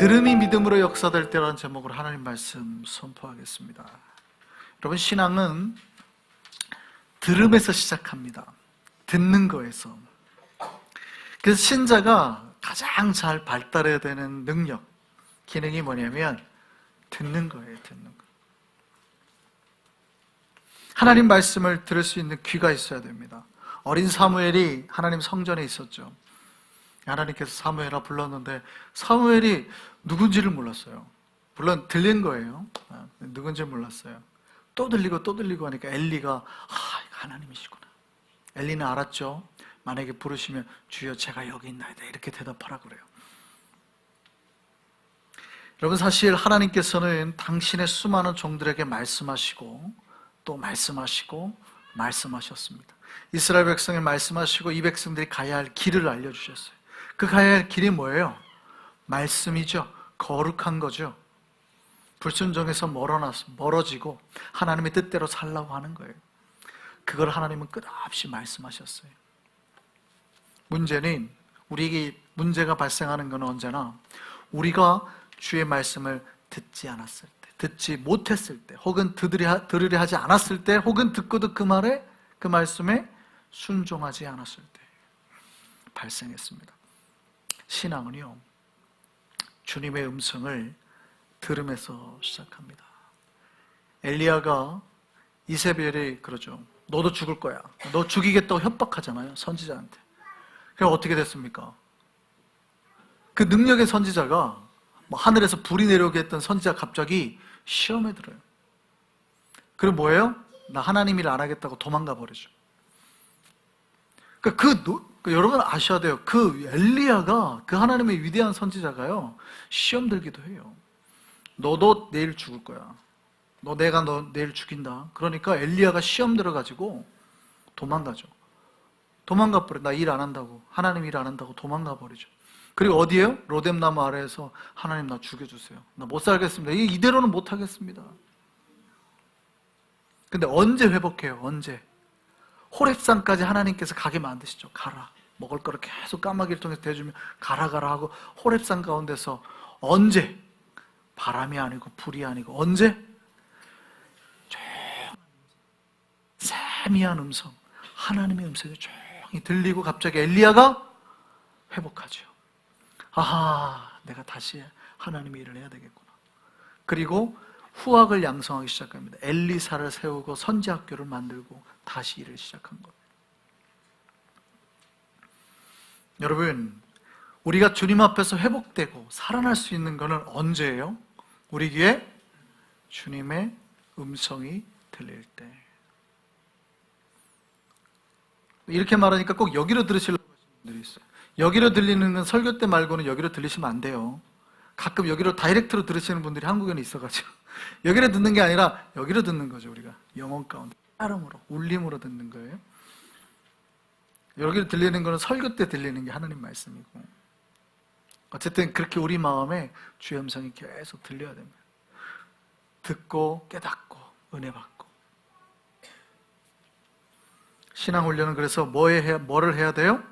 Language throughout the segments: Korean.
들음이 믿음으로 역사될 때라는 제목으로 하나님 말씀 선포하겠습니다. 여러분, 신앙은 들음에서 시작합니다. 듣는 거에서. 그래서 신자가 가장 잘 발달해야 되는 능력, 기능이 뭐냐면 듣는 거예요. 듣는 거. 하나님 말씀을 들을 수 있는 귀가 있어야 됩니다. 어린 사무엘이 하나님 성전에 있었죠. 하나님께서 사무엘아 불렀는데 사무엘이 누군지를 몰랐어요. 물론 들린 거예요. 누군지 몰랐어요. 또 들리고 또 들리고 하니까 엘리가 이거 하나님이시구나. 엘리는 알았죠. 만약에 부르시면 주여 제가 여기 있나이다 이렇게 대답하라 그래요. 여러분, 사실 하나님께서는 당신의 수많은 종들에게 말씀하시고 또 말씀하시고 말씀하셨습니다. 이스라엘 백성에 말씀하시고 이 백성들이 가야 할 길을 알려주셨어요. 그 가야 할 길이 뭐예요? 말씀이죠. 거룩한 거죠. 불순종에서 멀어지고 하나님의 뜻대로 살라고 하는 거예요. 그걸 하나님은 끝없이 말씀하셨어요. 문제는 우리에게 문제가 발생하는 건 언제나 우리가 주의 말씀을 듣지 않았을 때, 듣지 못했을 때, 혹은 들으려 하지 않았을 때, 혹은 듣고도 그 말씀에 순종하지 않았을 때 발생했습니다. 신앙은요, 주님의 음성을 들음에서 시작합니다. 엘리야가 이세벨이 그러죠. 너도 죽을 거야. 너 죽이겠다고 협박하잖아요, 선지자한테. 그럼 어떻게 됐습니까? 그 능력의 선지자가 하늘에서 불이 내려오게 했던 선지자가 갑자기 시험에 들어요. 그럼 뭐예요? 나 하나님 일 안 하겠다고 도망가 버리죠. 여러분 아셔야 돼요. 그 엘리야가, 그 하나님의 위대한 선지자가요, 시험 들기도 해요. 너도 내일 죽을 거야. 내가 너 내일 죽인다. 그러니까 엘리야가 시험 들어가지고 도망가죠. 도망가 버려. 나 일 안 한다고, 하나님 일 안 한다고 도망가 버리죠. 그리고 어디에요? 로뎀나무 아래에서 하나님 나 죽여주세요. 나 못 살겠습니다. 이대로는 못 하겠습니다. 근데 언제 회복해요? 언제? 호렙산까지 하나님께서 가게 만드시죠. 가라. 먹을 거를 계속 까마귀를 통해서 대주면 가라 하고 호렙산 가운데서 언제? 바람이 아니고 불이 아니고 언제? 세미한 음성, 하나님의 음성이 조용히 들리고 갑자기 엘리야가 회복하죠. 내가 다시 하나님의 일을 해야 되겠구나. 그리고 후학을 양성하기 시작합니다. 엘리사를 세우고 선지학교를 만들고 다시 일을 시작한 거예요. 여러분, 우리가 주님 앞에서 회복되고 살아날 수 있는 것은 언제예요? 우리 귀에 주님의 음성이 들릴 때. 이렇게 말하니까 꼭 여기로 들으시려고 하시는 분들이 있어요. 여기로 들리는 건 설교 때 말고는 여기로 들리시면 안 돼요. 가끔 여기로 다이렉트로 들으시는 분들이 한국에는 있어가지고 여기로 듣는 게 아니라 여기로 듣는 거죠. 우리가 영혼 가운데 따름으로, 울림으로 듣는 거예요. 여기로 들리는 거는 설교 때 들리는 게 하나님 말씀이고, 어쨌든 그렇게 우리 마음에 주의 음성이 계속 들려야 됩니다. 듣고 깨닫고 은혜 받고. 신앙 훈련은 그래서 뭐를 해야 돼요?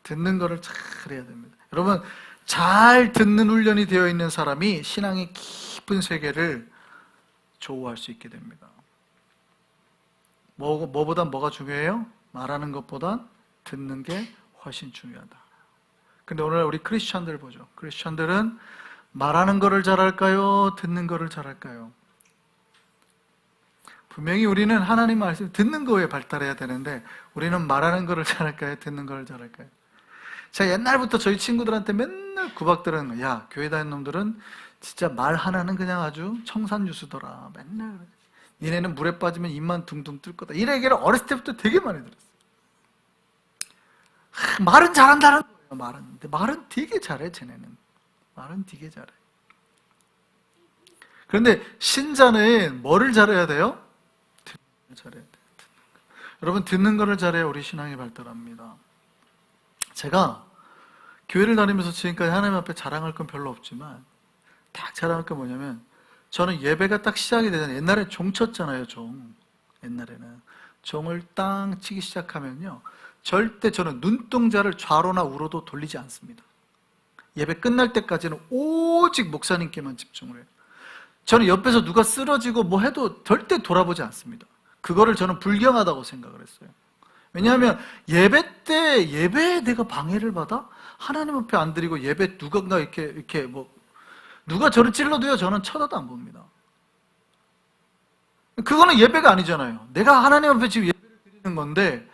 듣는 거를 잘 해야 됩니다. 여러분, 잘 듣는 훈련이 되어 있는 사람이 신앙의 깊은 세계를 조우할 수 있게 됩니다. 뭐보다 뭐가 중요해요? 말하는 것보다 듣는 게 훨씬 중요하다. 근데 오늘 우리 크리스천들 보죠. 크리스천들은 말하는 거를 잘할까요? 듣는 거를 잘할까요? 분명히 우리는 하나님 말씀 듣는 거에 발달해야 되는데 우리는 말하는 거를 잘할까요? 듣는 거를 잘할까요? 제가 옛날부터 저희 친구들한테 맨날 구박들은, 야, 교회 다니는 놈들은 진짜 말 하나는 그냥 아주 청산유수더라. 맨날 니네는 물에 빠지면 입만 둥둥 뜰 거다. 이런 얘기를 어렸을 때부터 되게 많이 들었어요. 말은 잘한다는 거예요. 근데 말은 되게 잘해. 쟤네는 말은 되게 잘해. 그런데 신자는 뭐를 잘해야 돼요? 듣는 걸 잘해야 돼요. 여러분, 듣는 거를 잘해야 우리 신앙이 발달합니다. 제가 교회를 다니면서 지금까지 하나님 앞에 자랑할 건 별로 없지만 딱 자랑할 건 뭐냐면, 저는 예배가 딱 시작이 되잖아요. 옛날에 종 쳤잖아요. 옛날에는 종을 땅 치기 시작하면요, 절대 저는 눈동자를 좌로나 우로도 돌리지 않습니다. 예배 끝날 때까지는 오직 목사님께만 집중을 해요. 저는 옆에서 누가 쓰러지고 뭐 해도 절대 돌아보지 않습니다. 그거를 저는 불경하다고 생각을 했어요. 왜냐하면 예배 때 예배에 내가 방해를 받아? 하나님 앞에 안 드리고 예배 누군가 이렇게 뭐 누가 저를 찔러도요, 저는 쳐다도 안 봅니다. 그거는 예배가 아니잖아요. 내가 하나님 앞에 지금 예배를 드리는 건데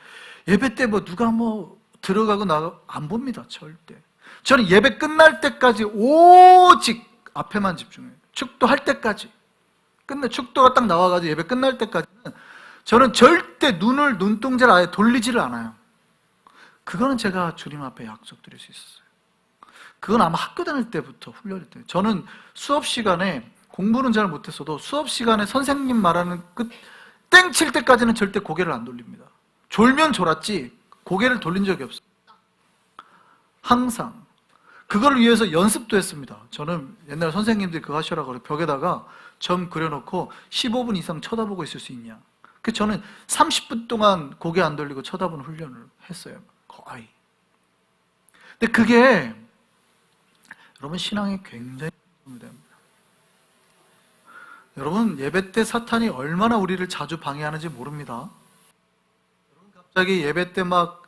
예배 때 뭐 누가 뭐 들어가고 나가 안 봅니다. 절대. 저는 예배 끝날 때까지 오직 앞에만 집중해요. 축도할 때까지. 축도가 딱 나와가지고 예배 끝날 때까지는 저는 절대 눈동자를 아예 돌리지를 않아요. 그거는 제가 주님 앞에 약속드릴 수 있었어요. 그건 아마 학교 다닐 때부터 훈련이 돼요. 저는 수업 시간에 공부는 잘 못했어도 수업 시간에 선생님 말하는 땡 칠 때까지는 절대 고개를 안 돌립니다. 졸면 졸았지 고개를 돌린 적이 없어요. 항상. 그걸 위해서 연습도 했습니다. 저는 옛날 선생님들이 그거 하시라고 그래요. 벽에다가 점 그려놓고 15분 이상 쳐다보고 있을 수 있냐. 그래서 저는 30분 동안 고개 안 돌리고 쳐다보는 훈련을 했어요. 거의. 근데 그게 여러분 신앙에 굉장히 도움이 됩니다. 여러분 예배 때 사탄이 얼마나 우리를 자주 방해하는지 모릅니다. 갑자기 예배 때 막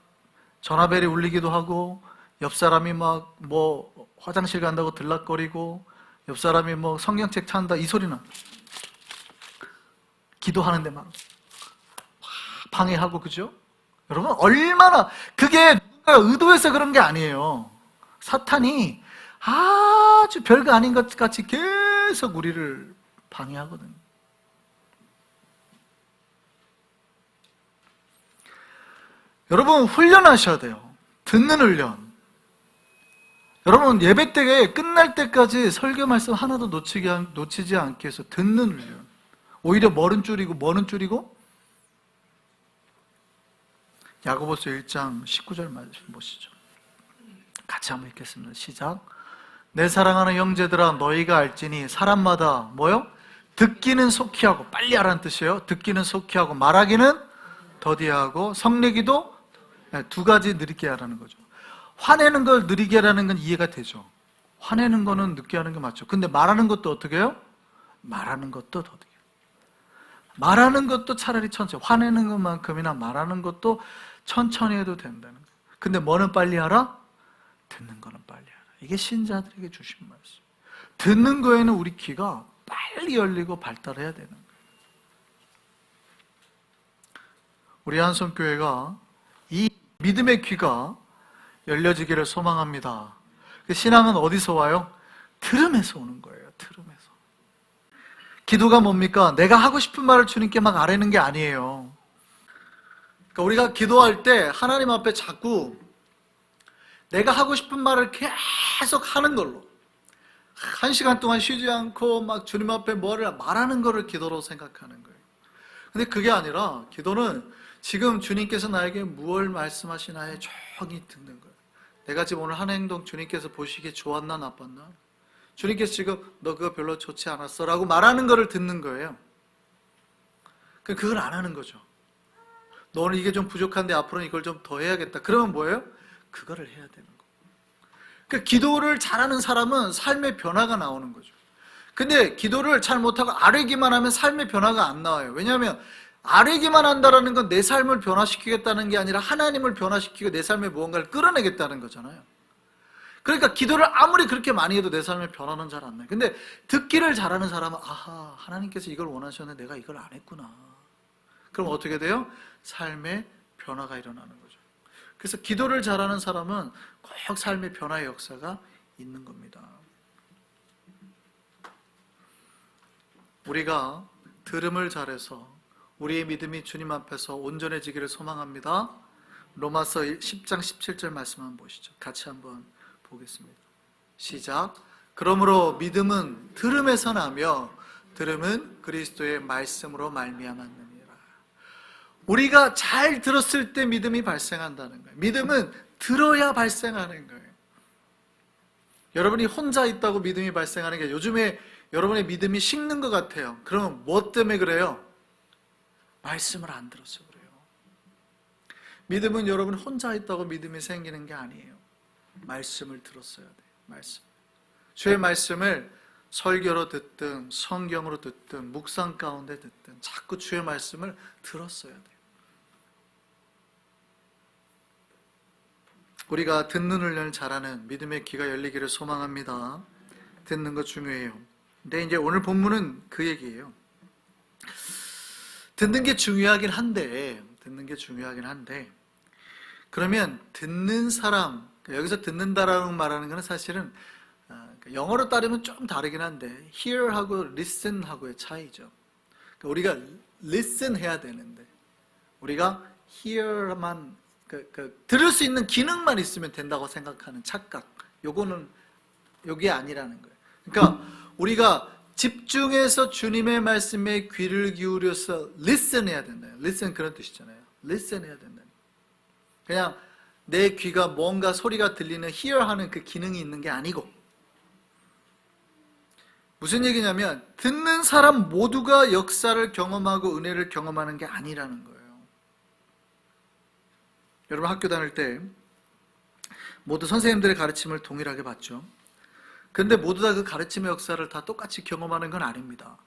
전화벨이 울리기도 하고 옆 사람이 막 뭐 화장실 간다고 들락거리고 옆 사람이 뭐 성경책 찾는다 이 소리는 기도하는데 막 방해하고 그죠? 여러분 얼마나 그게 누군가 의도해서 그런 게 아니에요. 사탄이 아주 별거 아닌 것 같이 계속 우리를 방해하거든요. 여러분 훈련하셔야 돼요. 듣는 훈련. 여러분 예배 때 끝날 때까지 설교 말씀 하나도 놓치지 않게 해서 듣는 훈련. 오히려 뭐는 줄이고 야고보서 1장 19절 말씀 보시죠. 같이 한번 읽겠습니다. 시작. 내 사랑하는 형제들아 너희가 알지니 사람마다 뭐요? 듣기는 속히 하고 빨리 하라는 뜻이에요. 듣기는 속히 하고 말하기는 더디하고 성내기도 두 가지 느리게 하라는 거죠. 화내는 걸 느리게 하라는 건 이해가 되죠. 화내는 거는 늦게 하는 게 맞죠. 근데 말하는 것도 어떻게 해요? 말하는 것도 더디게. 말하는 것도 차라리 천천히. 화내는 것만큼이나 말하는 것도 천천히 해도 된다는 거예요. 근데 뭐는 빨리 하라? 듣는 거는 빨리 하라. 이게 신자들에게 주신 말씀. 듣는 거에는 우리 귀가 빨리 열리고 발달해야 되는 거예요. 우리 한성교회가 이 믿음의 귀가 열려지기를 소망합니다. 신앙은 어디서 와요? 들음에서 오는 거예요. 들음에서. 기도가 뭡니까? 내가 하고 싶은 말을 주님께 막 아뢰는 게 아니에요. 그러니까 우리가 기도할 때 하나님 앞에 자꾸 내가 하고 싶은 말을 계속 하는 걸로 1시간 동안 쉬지 않고 막 주님 앞에 뭐를 말하는 거를 기도로 생각하는 거예요. 근데 그게 아니라 기도는 지금 주님께서 나에게 무엇을 말씀하시나에 조용히 듣는 거예요. 내가 지금 오늘 한 행동 주님께서 보시기에 좋았나 나빴나? 주님께서 지금 너 그거 별로 좋지 않았어 라고 말하는 거를 듣는 거예요. 그걸 안 하는 거죠. 너는 이게 좀 부족한데 앞으로는 이걸 좀 더 해야겠다. 그러면 뭐예요? 그거를 해야 되는 거. 그러니까 기도를 잘하는 사람은 삶의 변화가 나오는 거죠. 근데 기도를 잘 못하고 아뢰기만 하면 삶의 변화가 안 나와요. 왜냐하면 아뢰기만 한다는 건 내 삶을 변화시키겠다는 게 아니라 하나님을 변화시키고 내 삶에 무언가를 끌어내겠다는 거잖아요. 그러니까 기도를 아무리 그렇게 많이 해도 내 삶의 변화는 잘 안 나요. 근데 듣기를 잘하는 사람은 아하, 하나님께서 이걸 원하셨는데 내가 이걸 안 했구나. 그럼 어떻게 돼요? 삶의 변화가 일어나는 거죠. 그래서 기도를 잘하는 사람은 꼭 삶의 변화의 역사가 있는 겁니다. 우리가 들음을 잘해서 우리의 믿음이 주님 앞에서 온전해지기를 소망합니다. 로마서 10장 17절 말씀 한번 보시죠. 같이 한번 보겠습니다. 시작. 그러므로 믿음은 들음에서 나며 들음은 그리스도의 말씀으로 말미암았느니라. 우리가 잘 들었을 때 믿음이 발생한다는 거예요. 믿음은 들어야 발생하는 거예요. 여러분이 혼자 있다고 믿음이 발생하는 게 요즘에 여러분의 믿음이 식는 것 같아요. 그러면 뭐 때문에 그래요? 말씀을 안 들어서 그래요. 믿음은 여러분 혼자 있다고 믿음이 생기는 게 아니에요. 말씀을 들었어야 돼요. 말씀. 주의 말씀을 설교로 듣든 성경으로 듣든 묵상 가운데 듣든 자꾸 주의 말씀을 들었어야 돼요. 우리가 듣는 훈련을 잘하는 믿음의 귀가 열리기를 소망합니다. 듣는 거 중요해요. 근데 이제 오늘 본문은 그 얘기예요. 듣는 게 중요하긴 한데 그러면 듣는 사람, 여기서 듣는다라고 말하는 것은 사실은 영어로 따르면 좀 다르긴 한데 hear하고 listen하고의 차이죠. 우리가 listen 해야 되는데 우리가 hear만 들을 수 있는 기능만 있으면 된다고 생각하는 착각, 요게 아니라는 거예요. 그러니까 우리가 집중해서 주님의 말씀에 귀를 기울여서 listen 해야 된다. listen 그런 뜻이잖아요. listen 해야 된다. 그냥 내 귀가 뭔가 소리가 들리는 hear 하는 그 기능이 있는 게 아니고, 무슨 얘기냐면 듣는 사람 모두가 역사를 경험하고 은혜를 경험하는 게 아니라는 거예요. 여러분 학교 다닐 때 모두 선생님들의 가르침을 동일하게 받죠. 근데 모두 다 그 가르침의 역사를 다 똑같이 경험하는 건 아닙니다.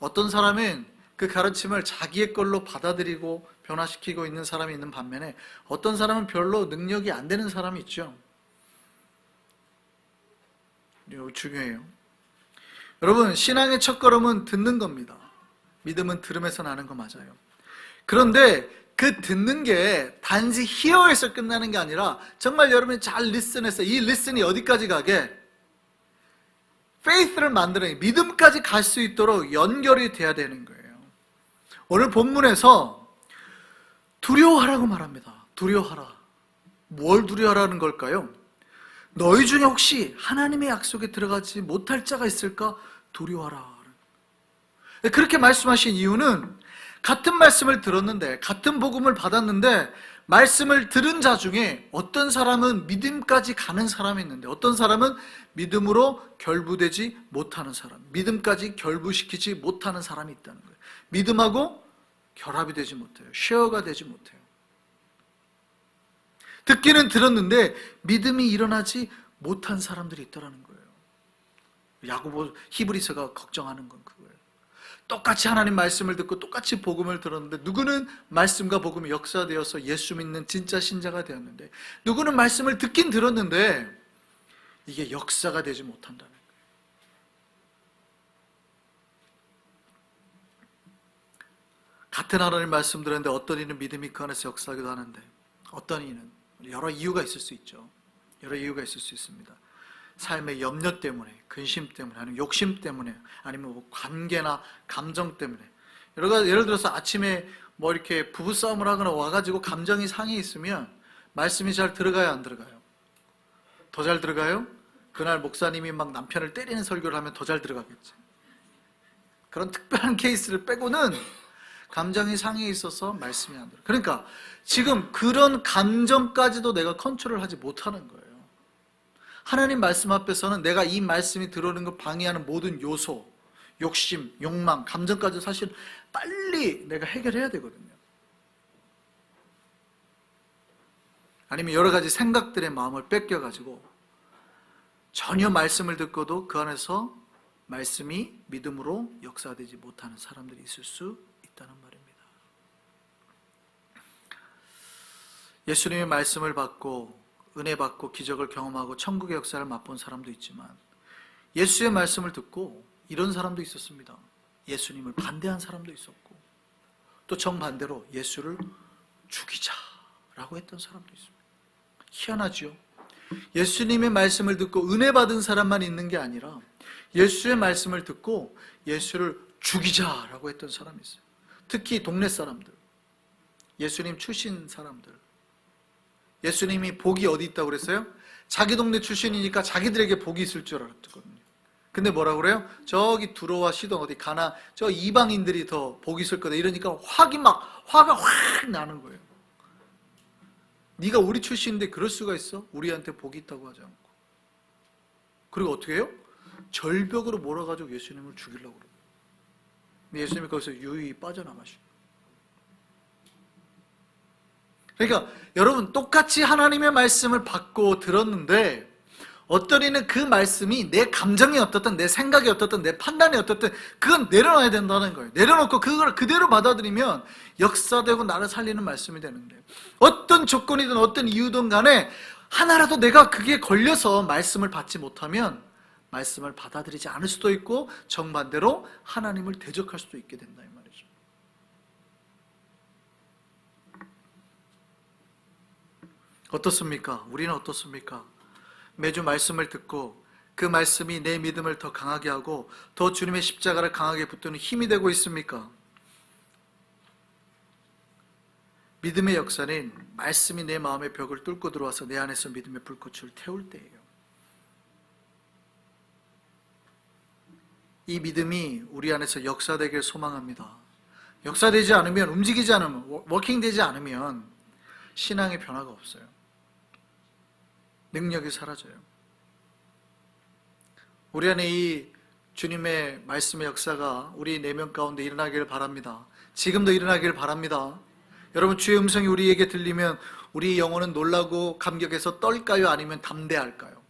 어떤 사람은 그 가르침을 자기의 걸로 받아들이고 변화시키고 있는 사람이 있는 반면에 어떤 사람은 별로 능력이 안 되는 사람이 있죠. 이거 중요해요. 여러분, 신앙의 첫걸음은 듣는 겁니다. 믿음은 들음에서 나는 거 맞아요. 그런데 그 듣는 게 단지 hear에서 끝나는 게 아니라 정말 여러분이 잘 listen해서 이 listen이 어디까지 가게? faith를 만드는, 믿음까지 갈 수 있도록 연결이 돼야 되는 거예요. 오늘 본문에서 두려워하라고 말합니다. 두려워하라. 뭘 두려워하라는 걸까요? 너희 중에 혹시 하나님의 약속에 들어가지 못할 자가 있을까? 두려워하라. 그렇게 말씀하신 이유는 같은 말씀을 들었는데, 같은 복음을 받았는데 말씀을 들은 자 중에 어떤 사람은 믿음까지 가는 사람이 있는데 어떤 사람은 믿음으로 결부되지 못하는 사람, 믿음까지 결부시키지 못하는 사람이 있다는 거예요. 믿음하고 결합이 되지 못해요. 쉐어가 되지 못해요. 듣기는 들었는데 믿음이 일어나지 못한 사람들이 있다는 거예요. 야고보 히브리서가 걱정하는 건 그거예요. 똑같이 하나님 말씀을 듣고 똑같이 복음을 들었는데 누구는 말씀과 복음이 역사되어서 예수 믿는 진짜 신자가 되었는데 누구는 말씀을 듣긴 들었는데 이게 역사가 되지 못한다는 거예요. 같은 하나님 말씀 들었는데 어떤 이는 믿음이 그 안에서 역사하기도 하는데 어떤 이는 여러 이유가 있을 수 있죠. 여러 이유가 있을 수 있습니다. 삶의 염려 때문에, 근심 때문에, 아니면 욕심 때문에, 아니면 뭐 관계나 감정 때문에. 예를 들어서 아침에 뭐 이렇게 부부싸움을 하거나 와가지고 감정이 상해 있으면 말씀이 잘 들어가요, 안 들어가요? 더 잘 들어가요? 그날 목사님이 막 남편을 때리는 설교를 하면 더 잘 들어가겠지. 그런 특별한 케이스를 빼고는 감정이 상해 있어서 말씀이 안 들어요. 그러니까 지금 그런 감정까지도 내가 컨트롤하지 못하는 거예요. 하나님 말씀 앞에서는 내가 이 말씀이 들어오는 걸 방해하는 모든 요소, 욕심, 욕망, 감정까지 사실 빨리 내가 해결해야 되거든요. 아니면 여러 가지 생각들의 마음을 뺏겨가지고 전혀 말씀을 듣고도 그 안에서 말씀이 믿음으로 역사되지 못하는 사람들이 있을 수 있다는 말입니다. 예수님의 말씀을 받고 은혜 받고 기적을 경험하고 천국의 역사를 맛본 사람도 있지만 예수의 말씀을 듣고 이런 사람도 있었습니다. 예수님을 반대한 사람도 있었고 또 정반대로 예수를 죽이자라고 했던 사람도 있습니다. 희한하죠? 예수님의 말씀을 듣고 은혜 받은 사람만 있는 게 아니라 예수의 말씀을 듣고 예수를 죽이자라고 했던 사람이 있어요. 특히 동네 사람들, 예수님 출신 사람들. 예수님이 복이 어디 있다고 그랬어요? 자기 동네 출신이니까 자기들에게 복이 있을 줄 알았거든요. 근데 뭐라고 그래요? 저기 두로와 시돈 어디 가나 저 이방인들이 더 복이 있을 거다 이러니까 화가 확 나는 거예요. 네가 우리 출신인데 그럴 수가 있어? 우리한테 복이 있다고 하지 않고. 그리고 어떻게 해요? 절벽으로 몰아가지고 예수님을 죽이려고 그래요. 근데 예수님이 거기서 유유히 빠져나가시고. 그러니까 여러분 똑같이 하나님의 말씀을 받고 들었는데 어떤 이는 그 말씀이 내 감정이 어떻든 내 생각이 어떻든 내 판단이 어떻든 그건 내려놔야 된다는 거예요. 내려놓고 그걸 그대로 받아들이면 역사되고 나를 살리는 말씀이 되는데, 어떤 조건이든 어떤 이유든 간에 하나라도 내가 그게 걸려서 말씀을 받지 못하면 말씀을 받아들이지 않을 수도 있고 정반대로 하나님을 대적할 수도 있게 된다 이 말이죠. 어떻습니까? 우리는 어떻습니까? 매주 말씀을 듣고 그 말씀이 내 믿음을 더 강하게 하고 더 주님의 십자가를 강하게 붙드는 힘이 되고 있습니까? 믿음의 역사는 말씀이 내 마음의 벽을 뚫고 들어와서 내 안에서 믿음의 불꽃을 태울 때예요. 이 믿음이 우리 안에서 역사되길 소망합니다. 역사되지 않으면, 움직이지 않으면, 워킹되지 않으면 신앙의 변화가 없어요. 능력이 사라져요. 우리 안에 이 주님의 말씀의 역사가 우리 내면 가운데 일어나기를 바랍니다. 지금도 일어나기를 바랍니다. 여러분, 주의 음성이 우리에게 들리면 우리 영혼은 놀라고 감격해서 떨까요? 아니면 담대할까요?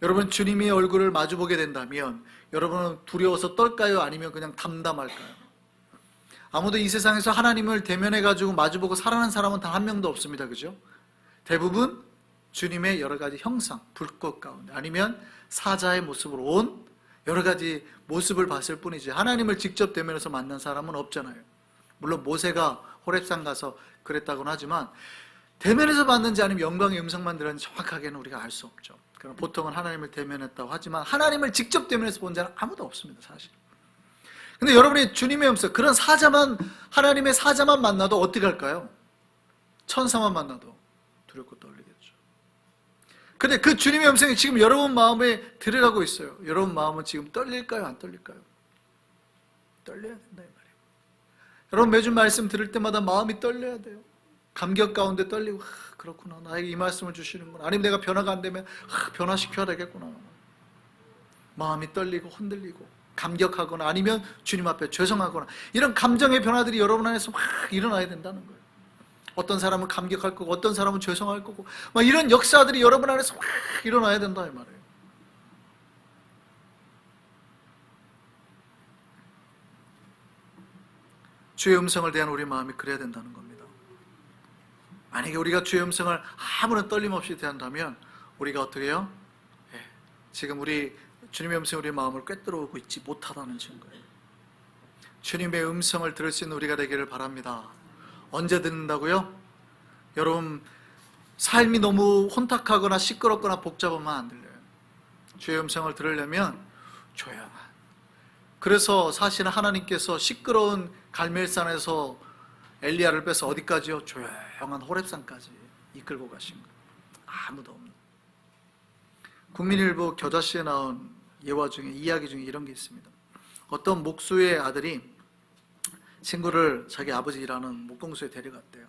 여러분, 주님의 얼굴을 마주보게 된다면 여러분은 두려워서 떨까요? 아니면 그냥 담담할까요? 아무도 이 세상에서 하나님을 대면해가지고 마주보고 살아난 사람은 단 한 명도 없습니다. 그죠? 대부분 주님의 여러 가지 형상, 불꽃 가운데 아니면 사자의 모습으로 온 여러 가지 모습을 봤을 뿐이지 하나님을 직접 대면해서 만난 사람은 없잖아요. 물론 모세가 호렙산 가서 그랬다고는 하지만 대면에서 봤는지 아니면 영광의 음성만 들었는지 정확하게는 우리가 알 수 없죠. 그럼 보통은 하나님을 대면했다고 하지만 하나님을 직접 대면해서 본 자는 아무도 없습니다, 사실. 근데 여러분이 주님의 음성, 그런 사자만, 하나님의 사자만 만나도 어떻게 할까요? 천사만 만나도 두렵고 떨리겠죠. 근데 그 주님의 음성이 지금 여러분 마음에 들어가고 있어요. 여러분 마음은 지금 떨릴까요? 안 떨릴까요? 떨려야 된다 이 말이에요. 여러분 매주 말씀 들을 때마다 마음이 떨려야 돼요. 감격 가운데 떨리고, 그렇구나, 나에게 이 말씀을 주시는구나. 아니면 내가 변화가 안 되면 변화시켜야 되겠구나. 마음이 떨리고 흔들리고 감격하거나 아니면 주님 앞에 죄송하거나 이런 감정의 변화들이 여러분 안에서 막 일어나야 된다는 거예요. 어떤 사람은 감격할 거고 어떤 사람은 죄송할 거고 막 이런 역사들이 여러분 안에서 막 일어나야 된다 이 말이에요. 주의 음성을 대한 우리 마음이 그래야 된다는 겁니다. 만약에 우리가 주의 음성을 아무런 떨림 없이 대한다면 우리가 어떻게 해요? 지금 우리 주님의 음성이 우리의 마음을 꿰뚫어오고 있지 못하다는 증거예요. 주님의 음성을 들을 수 있는 우리가 되기를 바랍니다. 언제 듣는다고요? 여러분 삶이 너무 혼탁하거나 시끄럽거나 복잡하면 안 들려요. 주의 음성을 들으려면 조용한, 그래서 사실은 하나님께서 시끄러운 갈멜산에서 엘리야를 빼서 어디까지요? 조용한 호렙산까지 이끌고 가신 거예요. 아무도 없는. 국민일보 겨자씨에 나온 예화 중에, 이야기 중에 이런 게 있습니다. 어떤 목수의 아들이 친구를 자기 아버지 일하는 목공소에 데려갔대요.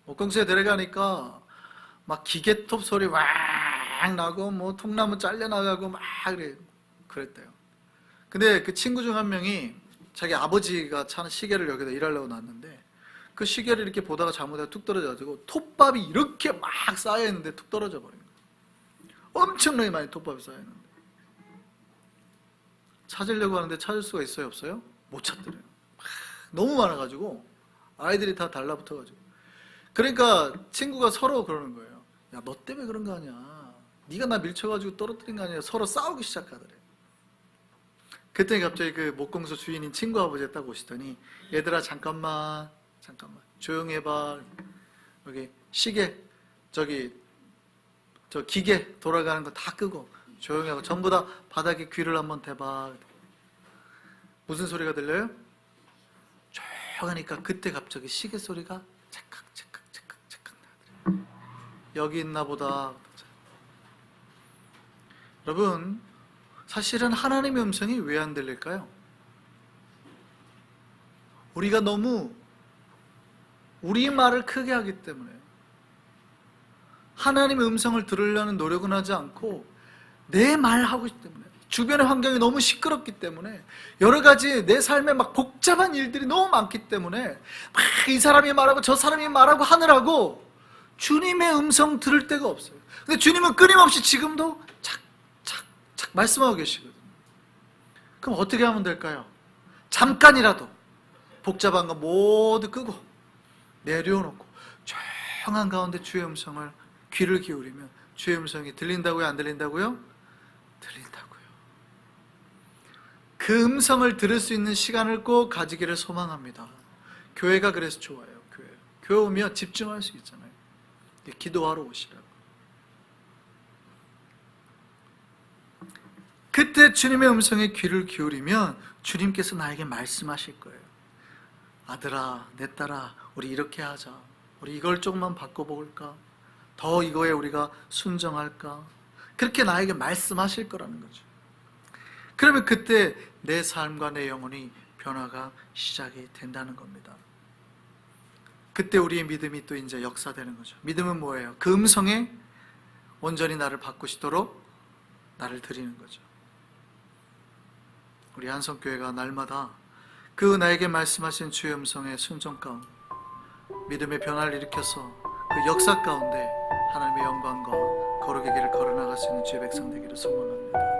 목공소에 데려가니까 막 기계톱 소리 왁 나고 뭐 통나무 잘려나가고 막 그랬대요. 근데 그 친구 중 한 명이 자기 아버지가 차는 시계를 여기다 일하려고 놨는데 그 시계를 이렇게 보다가 잘못해서 툭 떨어져가지고 톱밥이 이렇게 막 쌓여있는데 툭 떨어져 버린 거예요. 엄청나게 많이 톱밥이 쌓여있는데 찾으려고 하는데 찾을 수가 있어요? 없어요? 못 찾더래요. 너무 많아가지고 아이들이 다 달라붙어가지고. 그러니까 친구가 서로 그러는 거예요. 야, 너 때문에 그런 거 아니야. 네가 나 밀쳐가지고 떨어뜨린 거 아니야. 서로 싸우기 시작하더래. 그때 갑자기 그 목공소 주인인 친구 아버지가 딱 오시더니 얘들아 잠깐만 조용히 해봐. 여기 시계 저기 저 기계 돌아가는 거 다 끄고 조용히 하고 전부 다 바닥에 귀를 한번 대봐. 무슨 소리가 들려요? 조용하니까 그때 갑자기 시계 소리가 찰칵 나더래요. 여기 있나 보다. 여러분 사실은 하나님의 음성이 왜 안 들릴까요? 우리가 너무 우리 말을 크게 하기 때문에, 하나님의 음성을 들으려는 노력은 하지 않고 내 말하고 있기 때문에, 주변의 환경이 너무 시끄럽기 때문에, 여러 가지 내 삶에 막 복잡한 일들이 너무 많기 때문에 막 이 사람이 말하고 저 사람이 말하고 하느라고 주님의 음성 들을 데가 없어요. 근데 주님은 끊임없이 지금도 착착착 말씀하고 계시거든요. 그럼 어떻게 하면 될까요? 잠깐이라도 복잡한 거 모두 끄고 내려놓고 조용한 가운데 주의 음성을 귀를 기울이면 주의 음성이 들린다고요? 안 들린다고요? 들린다고요. 그 음성을 들을 수 있는 시간을 꼭 가지기를 소망합니다. 교회가 그래서 좋아요. 교회 오면 집중할 수 있잖아요. 기도하러 오시라고. 그때 주님의 음성에 귀를 기울이면 주님께서 나에게 말씀하실 거예요. 아들아, 내 딸아, 우리 이렇게 하자. 우리 이걸 조금만 바꿔볼까? 더 이거에 우리가 순정할까? 그렇게 나에게 말씀하실 거라는 거죠. 그러면 그때 내 삶과 내 영혼이 변화가 시작이 된다는 겁니다. 그때 우리의 믿음이 또 이제 역사되는 거죠. 믿음은 뭐예요? 그 음성에 온전히 나를 바꾸시도록 나를 드리는 거죠. 우리 한성교회가 날마다 그 나에게 말씀하신 주의 음성의 순종 가운데 믿음의 변화를 일으켜서 그 역사 가운데 하나님의 영광과 거룩의 길을 걸어나갈 수 있는 주의 백성 되기를 소망합니다.